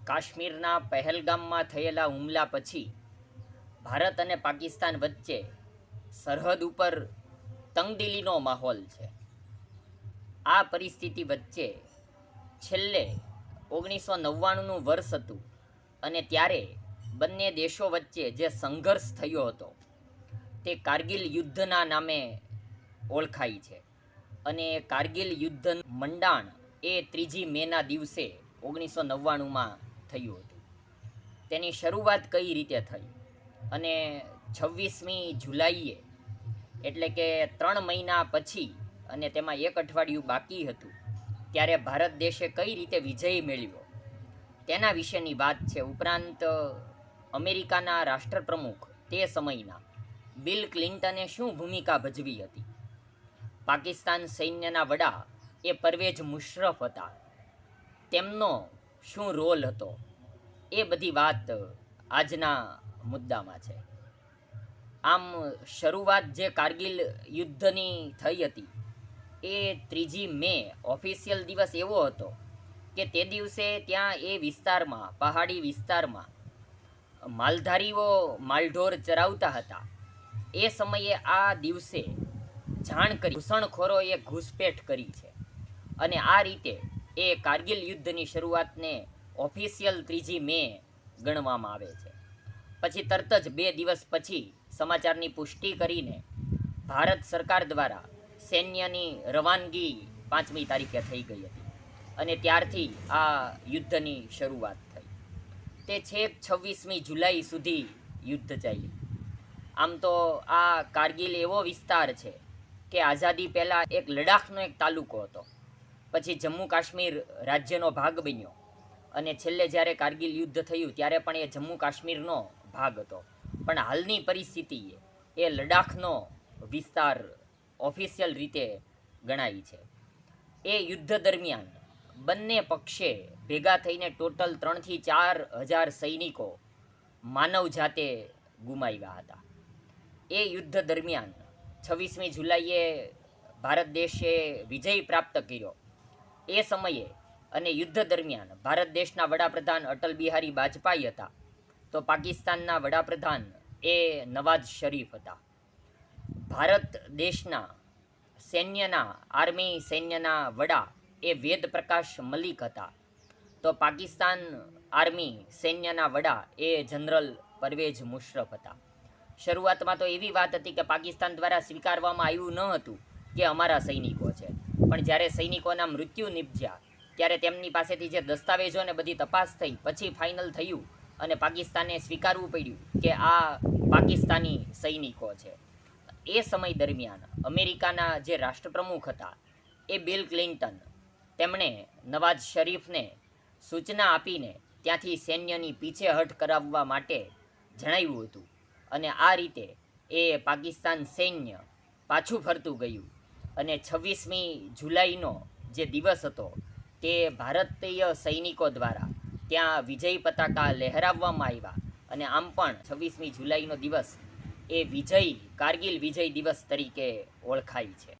કાશ્મીરના પહેલગામમાં થયેલા હુમલા પછી ભારત અને પાકિસ્તાન વચ્ચે સરહદ ઉપર તંગદિલીનો માહોલ છે. આ પરિસ્થિતિ વચ્ચે છેલ્લે 1999નું વર્ષ હતું અને ત્યારે બંને દેશો વચ્ચે જે સંઘર્ષ થયો હતો તે કારગિલ યુદ્ધના નામે ઓળખાય છે. અને કારગિલ યુદ્ધ મંડાણ એ 3જી મેના દિવસે 1999માં થયું હતું. તેની શરૂઆત કઈ રીતે થઈ અને 26મી જુલાઈએ એટલે કે 3 મહિના પછી અને તેમાં 1 અઠવાડિયું બાકી હતું ત્યારે ભારત દેશે કઈ રીતે વિજય મેળવ્યો તેના વિશેની વાત છે. ઉપરાંત અમેરિકાના રાષ્ટ્રપ્રમુખ તે સમયના બિલ ક્લિન્ટને શું ભૂમિકા ભજવી હતી, પાકિસ્તાન સૈન્યના વડા એ પરવેઝ મુશર્રફ હતા, તેમનો શું રોલ હતો, એ બધી વાત આજના મુદ્દામાં છે. આમ શરૂઆત જે કારગિલ યુદ્ધની થઈ હતી એ 3જી મે ઓફિશિયલ દિવસ એવો હતો કે તે દિવસે ત્યાં એ વિસ્તારમાં, પહાડી વિસ્તારમાં માલધારીઓ માલઢોર ચરાવતા હતા. એ સમયે આ દિવસે જાણ કરી ઘૂસણખોરોએ ઘૂસપેઠ કરી છે અને આ રીતે એ કારગિલ યુદ્ધની શરૂઆતને ઓફિશિયલ 3જી મે ગણવામાં આવે છે. પછી તરત જ 2 દિવસ પછી સમાચારની પુષ્ટિ કરીને ભારત સરકાર દ્વારા સૈન્યની રવાનગી 5મી તારીખે થઈ ગઈ હતી અને ત્યારથી આ યુદ્ધની શરૂઆત થઈ. તે છેક 26મી જુલાઈ સુધી યુદ્ધ ચાલ્યું. આમ તો આ કારગિલ એવો વિસ્તાર છે કે આઝાદી પહેલાં એક લડાખનો એક તાલુકો હતો, પછી જમ્મુ કાશ્મીર રાજ્યનો ભાગ બન્યો અને છેલ્લે જ્યારે કારગિલ યુદ્ધ થયું ત્યારે પણ એ જમ્મુ કાશ્મીરનો ભાગ હતો. પણ હાલની પરિસ્થિતિએ એ લડાખનો વિસ્તાર ઓફિશિયલ રીતે ગણાય છે. એ યુદ્ધ દરમિયાન બંને પક્ષે ભેગા થઈને ટોટલ 3થી 4 હજાર સૈનિકો માનવ જાતે ગુમાવ્યા હતા. એ યુદ્ધ દરમિયાન 26મી જુલાઈએ ભારત દેશે વિજય પ્રાપ્ત કર્યો. એ સમયે અને યુદ્ધ દરમિયાન ભારત દેશના વડાપ્રધાન અટલ બિહારી વાજપેયી હતા, તો પાકિસ્તાનના વડાપ્રધાન એ નવાઝ શરીફ હતા. ભારત દેશના આર્મી સૈન્યના વડા એ વેદ પ્રકાશ મલિક હતા, તો પાકિસ્તાન આર્મી સૈન્યના વડા એ જનરલ પરવેઝ મુશર્રફ હતા. શરૂઆતમાં તો એવી વાત હતી કે પાકિસ્તાન દ્વારા સ્વીકારવામાં આવ્યું ન હતું કે અમારા સૈનિકો છે, પણ જ્યારે સૈનિકોના મૃત્યુ નિપજ્યા ત્યારે તેમની પાસેથી જે દસ્તાવેજો ને બધી તપાસ થઈ પછી ફાઇનલ થયું અને પાકિસ્તાને સ્વીકારવું પડ્યું કે આ પાકિસ્તાની સૈનિકો છે. એ સમય દરમિયાન અમેરિકાના જે રાષ્ટ્રપ્રમુખ હતા એ બિલ ક્લિન્ટન, તેમણે નવાઝ શરીફને સૂચના આપીને ત્યાંથી સૈન્યની પીછેહટ કરાવવા માટે જણાવ્યું હતું અને આ રીતે એ પાકિસ્તાન સૈન્ય પાછું ફરતું ગયું અને 26મી જુલાઈનો જે દિવસ હતો તે ભારતીય સૈનિકો દ્વારા ત્યાં વિજય પતાકા લહેરાવવામાં આવ્યા અને આમ પણ 26મી જુલાઈનો દિવસ એ કારગિલ વિજય દિવસ તરીકે ઓળખાય છે.